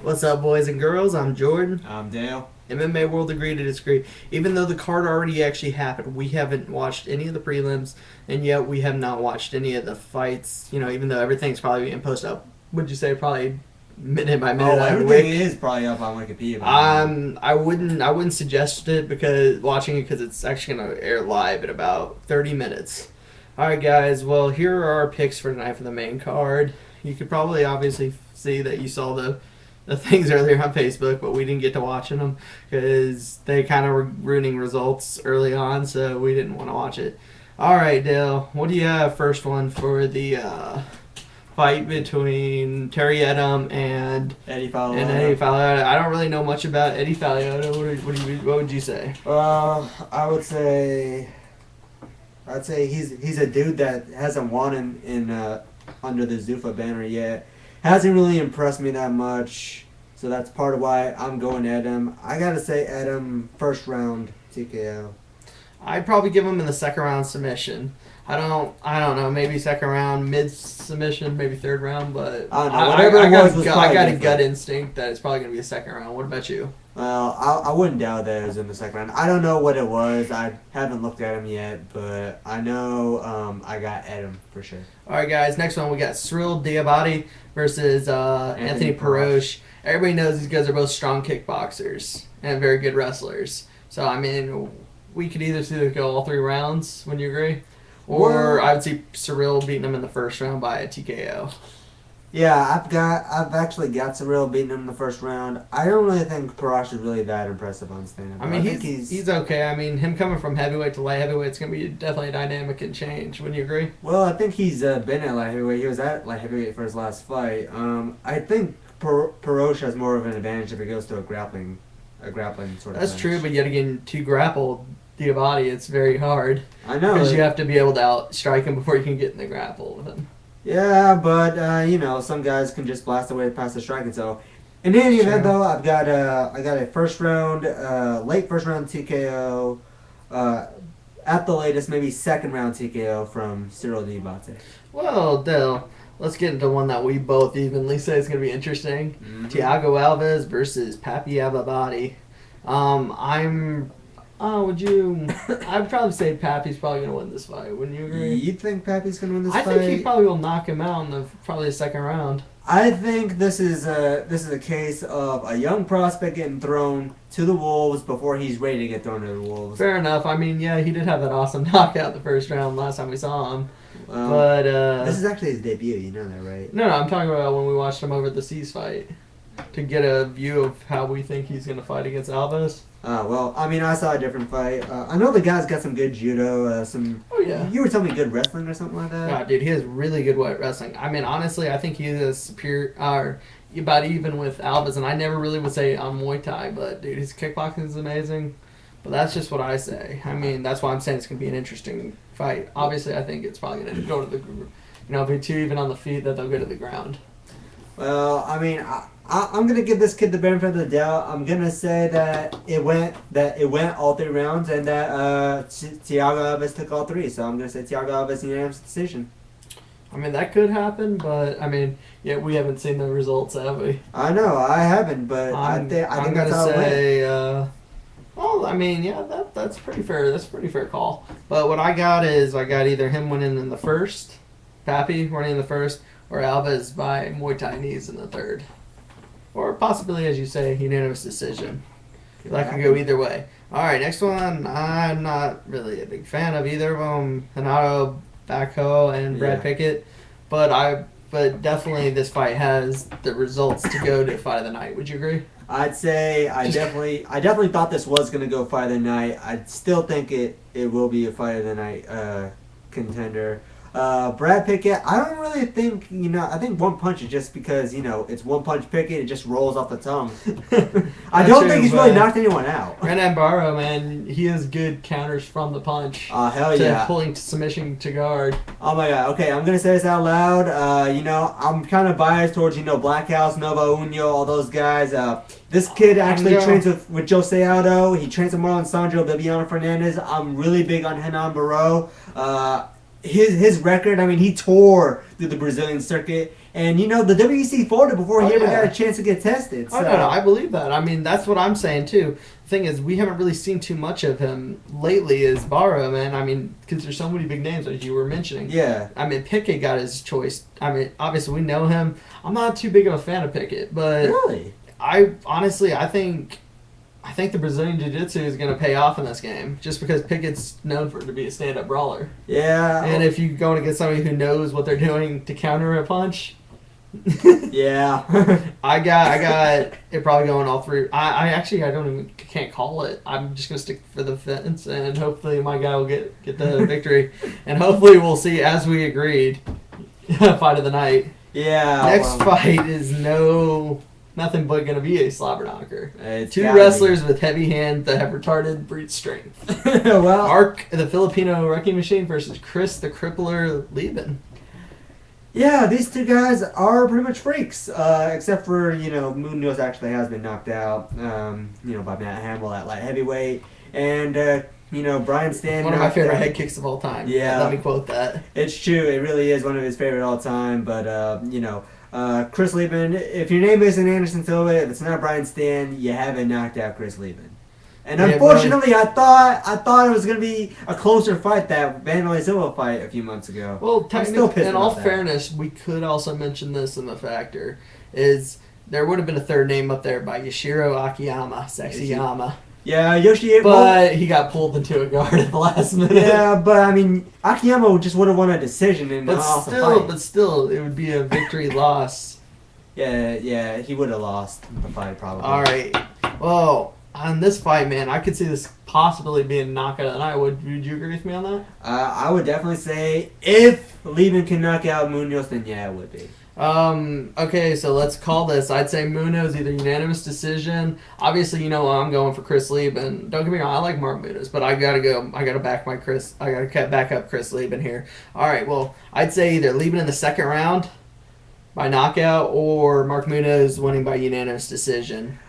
What's up, boys and girls? I'm Jordan. I'm Dale. MMA World Agree to Disagree. Even though the card already actually happened, we haven't watched any of the prelims, and yet we have not watched any of the fights. You know, even though everything's probably being posted up. Would you say probably minute by minute? Oh, everything is probably up on Wikipedia. I wouldn't suggest it because watching it because it's actually gonna air live in about 30 minutes. All right, guys. Well, here are our picks for tonight for the main card. You could probably obviously see that you saw the things earlier on Facebook, but we didn't get to watching them because they kind of were ruining results early on, so we didn't want to watch it. All right, Dale, what do you have first one for the fight between Terry Edom and Eddie Falaioto? I don't really know much about Eddie Falaioto. What would you say? I'd say he's a dude that hasn't won in under the Zuffa banner yet. Hasn't really impressed me that much, so that's part of why I'm going Edom. I gotta say Edom first round TKO. I'd probably give him in the second round submission. I don't know. Maybe second round, mid submission, maybe third round. But I don't know. Whatever it was I got a different. gut instinct that it's probably gonna be a second round. What about you? Well, I wouldn't doubt that it was in the second round. I don't know what it was. I haven't looked at him yet, but I know I got Edom for sure. All right, guys. Next one we got Cyril Diabate versus Anthony Perosh. Everybody knows these guys are both strong kickboxers and very good wrestlers. So I mean, we could either see them go all 3 rounds. Wouldn't you agree? Or I would see Cyril beating him in the first round by a TKO. Yeah, I've actually got Cyril beating him in the first round. I don't really think Parash is really that impressive on stand-up. I mean, he's okay. I mean, him coming from heavyweight to light heavyweight, it's going to be definitely a dynamic and change. Wouldn't you agree? Well, I think he's been at light heavyweight. He was at light heavyweight for his last fight. I think Parash has more of an advantage if he goes to a grappling sort of That's match. true, but yet again, to grapple Diabate, it's very hard. I know. Because you have to be able to outstrike him before you can get in the grapple with him. Yeah, but some guys can just blast away past the striking. So, in any event, though, I got a first round, late first round TKO, at the latest maybe second round TKO from Cyril Diabate. Well, Dale, let's get into one that we both evenly say is going to be interesting. Mm-hmm. Thiago Alves versus Papi Ababati. I'd probably say Pappy's probably going to win this fight. Wouldn't you agree? You think Pappy's going to win this fight? I think he probably will knock him out in probably the second round. I think this is a case of a young prospect getting thrown to the wolves before he's ready to get thrown to the wolves. Fair enough. I mean, yeah, he did have that awesome knockout the first round last time we saw him. This is actually his debut. You know that, right? No, I'm talking about when we watched him over at the Seas fight to get a view of how we think he's going to fight against Alves. Well, I mean, I saw a different fight. I know the guy's got some good judo, Oh, yeah. You were telling me good wrestling or something like that? God, dude, he has really good wrestling. I mean, honestly, I think he is superior, about even with Alves, and I never really would say on Muay Thai, but, dude, his kickboxing is amazing. But that's just what I say. I mean, that's why I'm saying it's going to be an interesting fight. Obviously, I think it's probably going to go to the, be 2 even on the feet, that they'll go to the ground. Well, I mean, I'm gonna give this kid the benefit of the doubt. I'm gonna say that it went all 3 rounds, and that Thiago Alves took all 3. So I'm gonna say Thiago Alves unanimous decision. I mean, that could happen, but I mean, yeah, we haven't seen the results, have we? I know, I haven't, but I think that's how it went. Well, I mean, yeah, that's pretty fair. That's a pretty fair call. But what I got either him winning in the first, Pappy winning in the first, or Alves by Muay Thai knees in the third. Or possibly, as you say, unanimous decision. That could go either way. All right, next one. I'm not really a big fan of either of them, Hanato Bacco and Brad Pickett, but definitely this fight has the results to go to fight of the night. Would you agree? I'd say I definitely thought this was gonna go fight of the night. I still think it will be a fight of the night contender. Brad Pickett, I don't really think, I think one punch is just because, it's one punch Pickett, it just rolls off the tongue. I don't think he's really knocked anyone out. Renan Barrow, man, he has good counters from the punch. Hell yeah. Pulling to submission to guard. Oh my god, okay, I'm going to say this out loud. I'm kind of biased towards, Black House, Nova Uno, all those guys. This kid actually trains with Jose Aldo. He trains with Marlon Sandro, Bibiano Fernandez. I'm really big on Renan Barrow. His record, I mean, he tore through the Brazilian circuit. And, the WEC folded before he Oh, ever yeah. got a chance to get tested. Oh, no, I believe that. I mean, that's what I'm saying, too. The thing is, we haven't really seen too much of him lately as Barra, man. I mean, because there's so many big names, as you were mentioning. Yeah. I mean, Pickett got his choice. I mean, obviously, we know him. I'm not too big of a fan of Pickett, but Really? I think the Brazilian Jiu-Jitsu is going to pay off in this game, just because Pickett's known for to be a stand-up brawler. Yeah. And if you go against somebody who knows what they're doing to counter a punch, Yeah. I got it probably going all three. I actually can't call it. I'm just gonna stick for the fence, and hopefully my guy will get the victory, and hopefully we'll see as we agreed. Fight of the night. Yeah. Next fight is nothing but gonna be a slobber knocker. It's Two gotta wrestlers with heavy hands that have retarded brute strength. be. Well, Mark the Filipino wrecking machine versus Chris the crippler Lieben. yeah, these two guys are pretty much freaks, except for, Munoz actually has been knocked out, by Matt Hamill at light heavyweight. And, Brian Stan. One of my favorite head kicks of all time. Yeah. Let me quote that. It's true. It really is one of his favorite all time. But, Chris Lieben, if your name isn't Anderson Silva, if it's not Brian Stan, you haven't knocked out Chris Lieben. And Yeah, unfortunately, I thought it was going to be a closer fight, that Vanderlei Silva fight a few months ago. Well, I'm still pissed in all about that. fairness, we could also mention this in the factor is there would have been a third name up there by Yashiro Akiyama, Sexy Yama. Yeah, Yoshi. But he got pulled into a guard at the last minute. Yeah, but I mean, Akiyama just would have won a decision in But off the still, fight. it would be a victory loss. Yeah, he would have lost the fight probably. All right. Well, on this fight, man, I could see this possibly being a knockout of the night. Would you agree with me on that? I would definitely say if Lieben can knock out Munoz, then yeah, it would be. Okay, so let's call this. I'd say Munoz, either unanimous decision. Obviously, I'm going for Chris Lieben. Don't get me wrong, I like Mark Munoz, but I gotta back up Chris Lieben here. Alright, well, I'd say either Lieben in the second round by knockout or Mark Munoz winning by unanimous decision.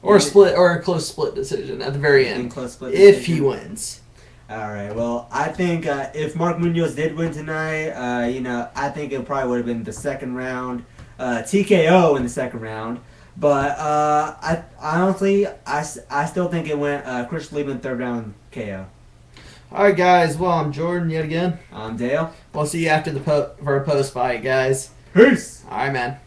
Or a close split decision at the very end. If he wins. All right. Well, I think if Mark Munoz did win tonight, I think it probably would have been the second round, TKO in the second round. But I honestly, I still think it went Chris Lieben third round KO. All right, guys. Well, I'm Jordan yet again. I'm Dale. We'll see you after for a post fight, guys. Peace. All right, man.